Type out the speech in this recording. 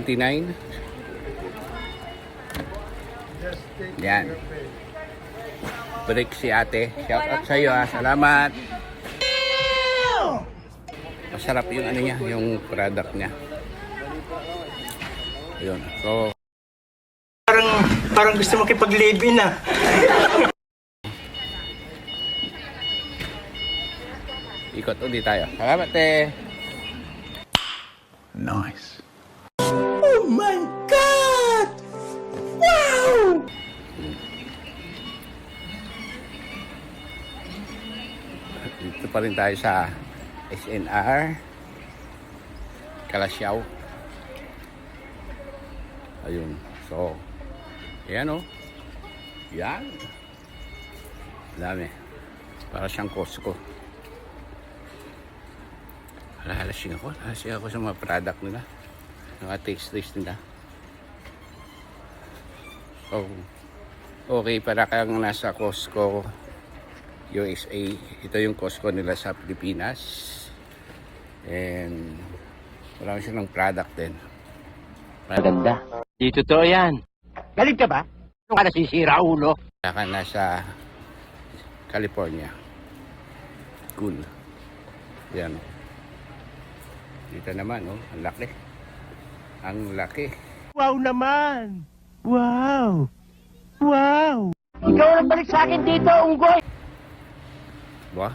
29. Yan. Break si ate. Shout out sa iyo, ha. Salamat. Masarap yung ano niya, yung product niya. Ayun. So, parang gusto makipag-live-in ah. ikot ulit tayo. Salamat, te. Nice. Oh my God! Wow! Dito pa rin tayo sa SNR Kalasyaw. Ayun. So, ayan o. Yan. Dami. Para siyang Costco. Halasing ako. Halasing ako sa mga product nila. Mga taste nila. So, okay. Para kang nasa Costco USA. Ito yung Costco nila sa Pilipinas. And marami silang product din. Maganda. Di totoo yan. Galing ka ba? Ano ka nasisira, ulo? Kaya ka nasa California. Cool. Yan. Dito naman, oh. Ang laki. Ang laki. Wow naman! Wow! Wow! Ikaw ang balik sa akin dito, unggoy! Ba?